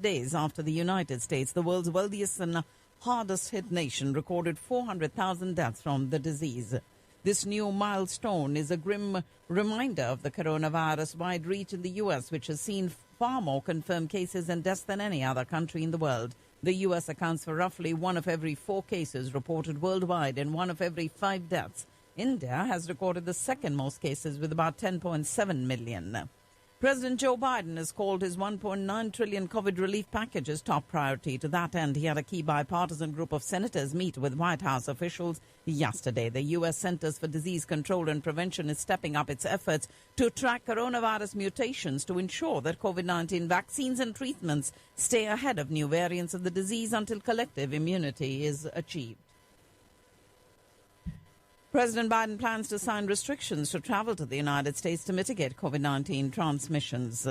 days after the United States, the world's wealthiest and hardest hit nation, recorded 400,000 deaths from the disease. This new milestone is a grim reminder of the coronavirus-wide reach in the U.S., which has seen far more confirmed cases and deaths than any other country in the world. The U.S. accounts for roughly 1 of every 4 cases reported worldwide and 1 of every 5 deaths. India has recorded the second most cases with about 10.7 million. President Joe Biden has called his $1.9 trillion COVID relief package his top priority. To that end, he had a key bipartisan group of senators meet with White House officials yesterday. The U.S. Centers for Disease Control and Prevention is stepping up its efforts to track coronavirus mutations to ensure that COVID-19 vaccines and treatments stay ahead of new variants of the disease until collective immunity is achieved. President Biden plans to sign restrictions to travel to the United States to mitigate COVID-19 transmissions.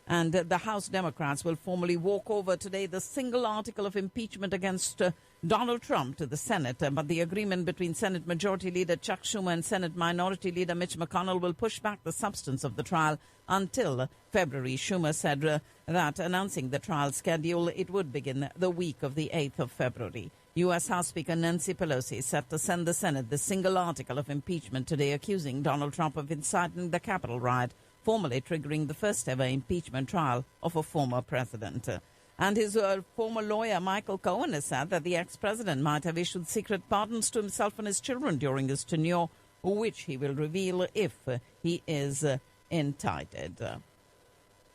And the House Democrats will formally walk over today the single article of impeachment against Donald Trump to the Senate. But the agreement between Senate Majority Leader Chuck Schumer and Senate Minority Leader Mitch McConnell will push back the substance of the trial until February. Schumer said that announcing the trial schedule, it would begin the week of the 8th of February. U.S. House Speaker Nancy Pelosi is set to send the Senate the single article of impeachment today, accusing Donald Trump of inciting the Capitol riot, formally triggering the first-ever impeachment trial of a former president. And his former lawyer, Michael Cohen, has said that the ex-president might have issued secret pardons to himself and his children during his tenure, which he will reveal if he is indicted.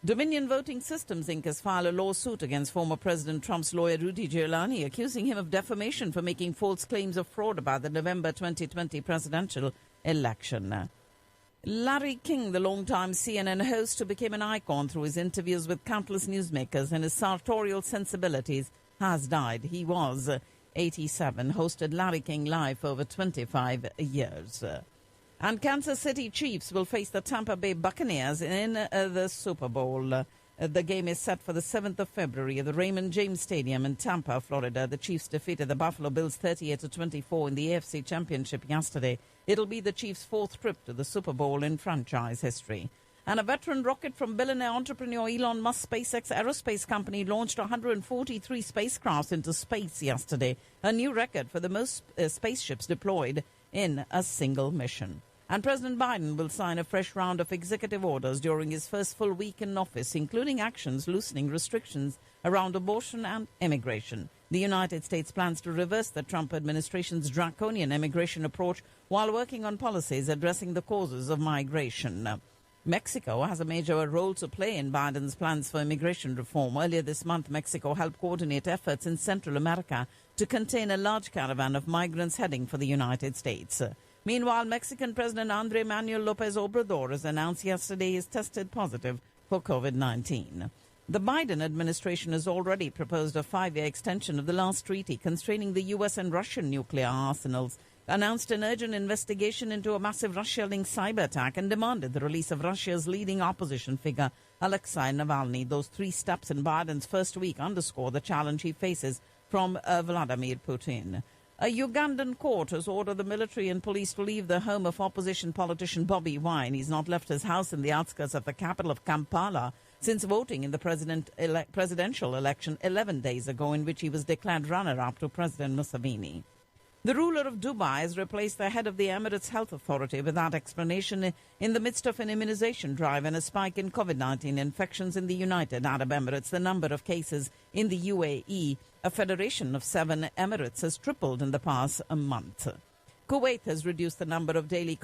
Dominion Voting Systems, Inc. has filed a lawsuit against former President Trump's lawyer Rudy Giuliani, accusing him of defamation for making false claims of fraud about the November 2020 presidential election. Larry King, the longtime CNN host who became an icon through his interviews with countless newsmakers and his sartorial sensibilities, has died. He was 87, hosted Larry King Live for over 25 years. And Kansas City Chiefs will face the Tampa Bay Buccaneers in the Super Bowl. The game is set for the 7th of February at the Raymond James Stadium in Tampa, Florida. The Chiefs defeated the Buffalo Bills 38-24 in the AFC Championship yesterday. It'll be the Chiefs' 4th trip to the Super Bowl in franchise history. And a veteran rocket from billionaire entrepreneur Elon Musk's SpaceX aerospace company launched 143 spacecrafts into space yesterday, a new record for the most spaceships deployed in a single mission. And President Biden will sign a fresh round of executive orders during his first full week in office, including actions loosening restrictions around abortion and immigration. The United States plans to reverse the Trump administration's draconian immigration approach while working on policies addressing the causes of migration. Mexico has a major role to play in Biden's plans for immigration reform. Earlier this month, Mexico helped coordinate efforts in Central America to contain a large caravan of migrants heading for the United States. Meanwhile, Mexican President Andrés Manuel López Obrador has announced yesterday he is tested positive for COVID-19. The Biden administration has already proposed a 5-year extension of the last treaty constraining the U.S. and Russian nuclear arsenals, announced an urgent investigation into a massive Russia-linked cyber attack, and demanded the release of Russia's leading opposition figure, Alexei Navalny. Those 3 steps in Biden's first week underscore the challenge he faces from Vladimir Putin. A Ugandan court has ordered the military and police to leave the home of opposition politician Bobby Wine. He's not left his house in the outskirts of the capital of Kampala since voting in the presidential election 11 days ago, in which he was declared runner-up to President Museveni. The ruler of Dubai has replaced the head of the Emirates Health Authority without explanation in the midst of an immunization drive and a spike in COVID-19 infections in the United Arab Emirates. The number of cases in the UAE, a federation of 7 emirates, has tripled in the past month. Kuwait has reduced the number of daily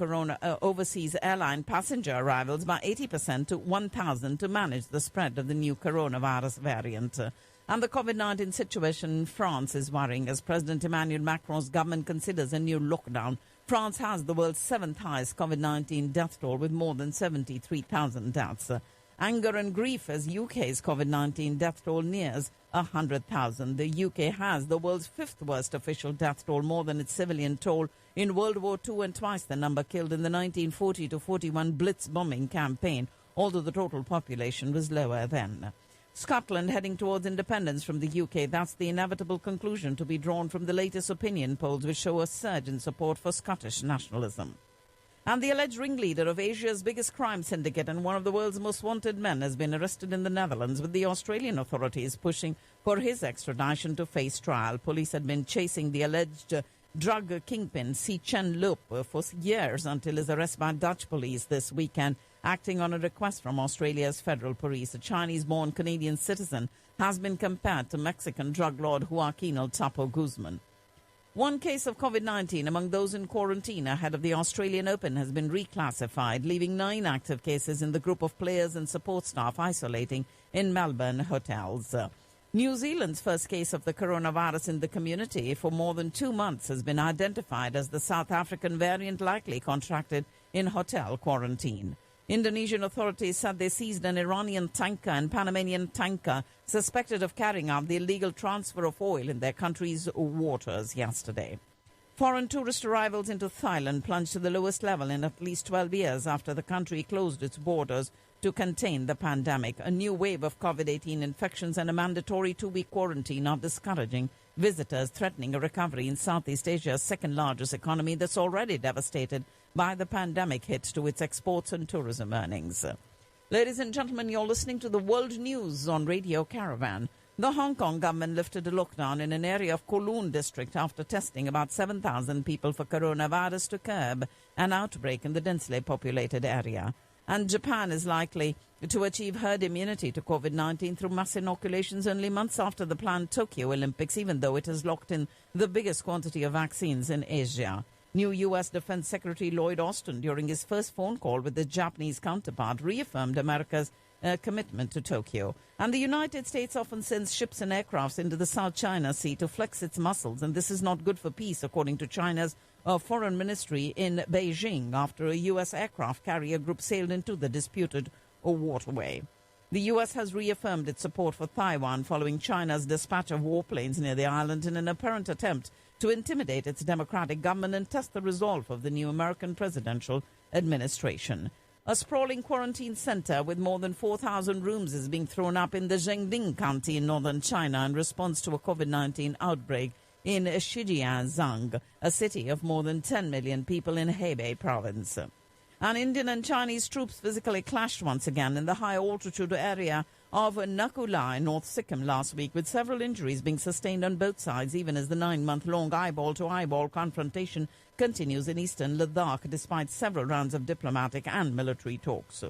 overseas airline passenger arrivals by 80% to 1,000 to manage the spread of the new coronavirus variant. And the COVID-19 situation in France is worrying as President Emmanuel Macron's government considers a new lockdown. France has the world's 7th highest COVID-19 death toll with more than 73,000 deaths. Anger and grief as UK's COVID-19 death toll nears 100,000. The UK has the world's 5th worst official death toll, more than its civilian toll in World War II and twice the number killed in the 1940-41 Blitz bombing campaign, although the total population was lower then. Scotland heading towards independence from the UK. That's the inevitable conclusion to be drawn from the latest opinion polls, which show a surge in support for Scottish nationalism. And the alleged ringleader of Asia's biggest crime syndicate and one of the world's most wanted men has been arrested in the Netherlands, with the Australian authorities pushing for his extradition to face trial. Police had been chasing the alleged drug kingpin Si Chen Loop for years until his arrest by Dutch police this weekend, acting on a request from Australia's federal police. A Chinese-born Canadian citizen has been compared to Mexican drug lord Joaquin El Chapo Guzman. One case of COVID-19 among those in quarantine ahead of the Australian Open has been reclassified, leaving 9 active cases in the group of players and support staff isolating in Melbourne hotels. New Zealand's first case of the coronavirus in the community for more than 2 months has been identified as the South African variant, likely contracted in hotel quarantine. Indonesian authorities said they seized an Iranian tanker and Panamanian tanker suspected of carrying out the illegal transfer of oil in their country's waters yesterday. Foreign tourist arrivals into Thailand plunged to the lowest level in at least 12 years after the country closed its borders to contain the pandemic. A new wave of COVID-18 infections and a mandatory 2-week quarantine are discouraging visitors, threatening a recovery in Southeast Asia's second-largest economy that's already devastated by the pandemic hit to its exports and tourism earnings. Ladies and gentlemen, you're listening to the World News on Radio Caravan. The Hong Kong government lifted a lockdown in an area of Kowloon district after testing about 7,000 people for coronavirus to curb an outbreak in the densely populated area. And Japan is likely to achieve herd immunity to COVID-19 through mass inoculations only months after the planned Tokyo Olympics, even though it has locked in the biggest quantity of vaccines in Asia. New U.S. Defense Secretary Lloyd Austin, during his first phone call with his Japanese counterpart, reaffirmed America's commitment to Tokyo. And the United States often sends ships and aircrafts into the South China Sea to flex its muscles, and this is not good for peace, according to China's foreign ministry in Beijing, after a U.S. aircraft carrier group sailed into the disputed waterway. The U.S. has reaffirmed its support for Taiwan following China's dispatch of warplanes near the island in an apparent attempt to intimidate its democratic government and test the resolve of the new American presidential administration. A sprawling quarantine center with more than 4,000 rooms is being thrown up in the Zhengding County in northern China in response to a COVID-19 outbreak in Shijiazhuang, a city of more than 10 million people in Hebei province. And Indian and Chinese troops physically clashed once again in the high-altitude area of Nakula in North Sikkim last week, with several injuries being sustained on both sides, even as the 9-month-long eyeball-to-eyeball confrontation continues in eastern Ladakh, despite several rounds of diplomatic and military talks.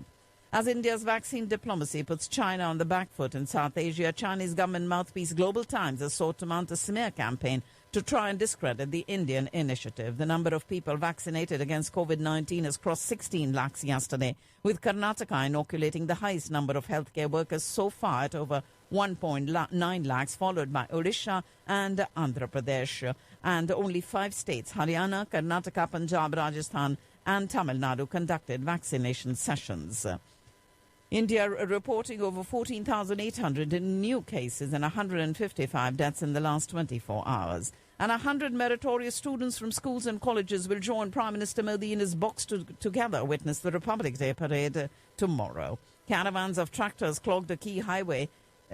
As India's vaccine diplomacy puts China on the back foot in South Asia, Chinese government mouthpiece Global Times has sought to mount a smear campaign to try and discredit the Indian initiative. The number of people vaccinated against COVID-19 has crossed 16 lakhs yesterday, with Karnataka inoculating the highest number of healthcare workers so far at over 1.9 lakhs, followed by Odisha and Andhra Pradesh. And only 5 states, Haryana, Karnataka, Punjab, Rajasthan and Tamil Nadu, conducted vaccination sessions. India reporting over 14,800 new cases and 155 deaths in the last 24 hours. And 100 meritorious students from schools and colleges will join Prime Minister Modi in his box to together witness the Republic Day parade tomorrow. Caravans of tractors clogged a key highway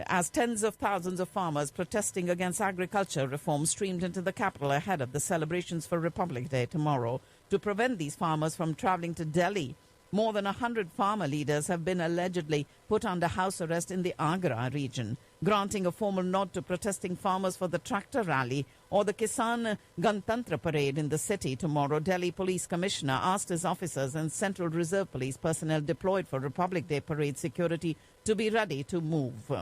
as tens of thousands of farmers protesting against agriculture reform streamed into the capital ahead of the celebrations for Republic Day tomorrow. To prevent these farmers from travelling to Delhi, more than 100 farmer leaders have been allegedly put under house arrest in the Agra region. Granting a formal nod to protesting farmers for the tractor rally or the Kisan Gantantra parade in the city tomorrow, Delhi Police Commissioner asked his officers and Central Reserve Police personnel deployed for Republic Day parade security to be ready to move.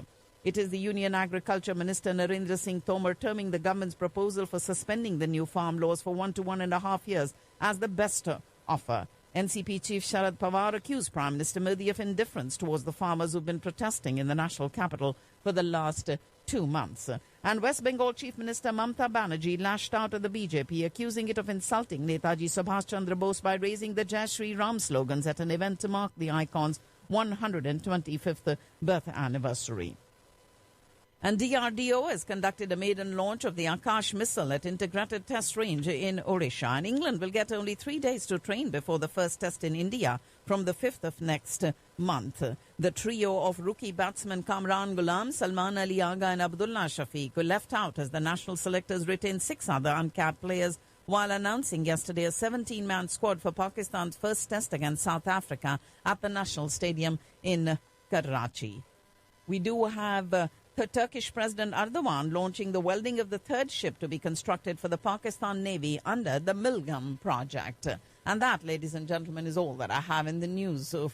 It is the Union Agriculture Minister Narendra Singh Tomar terming the government's proposal for suspending the new farm laws for 1 to 1.5 years as the best offer. NCP Chief Sharad Pawar accused Prime Minister Modi of indifference towards the farmers who've been protesting in the national capital for the last 2 months. And West Bengal Chief Minister Mamta Banerjee lashed out at the BJP, accusing it of insulting Netaji Subhash Chandra Bose by raising the Jai Shri Ram slogans at an event to mark the icon's 125th birth anniversary. And DRDO has conducted a maiden launch of the Akash missile at Integrated Test Range in Odisha. And England will get only 3 days to train before the first test in India from the 5th of next month. The trio of rookie batsmen Kamran Ghulam, Salman Ali Agha and Abdullah Shafiq were left out as the national selectors retained 6 other uncapped players while announcing yesterday a 17-man squad for Pakistan's first test against South Africa at the National Stadium in Karachi. We do have the Turkish President Erdogan launching the welding of the third ship to be constructed for the Pakistan Navy under the Milgam project. And that, ladies and gentlemen, is all that I have in the news for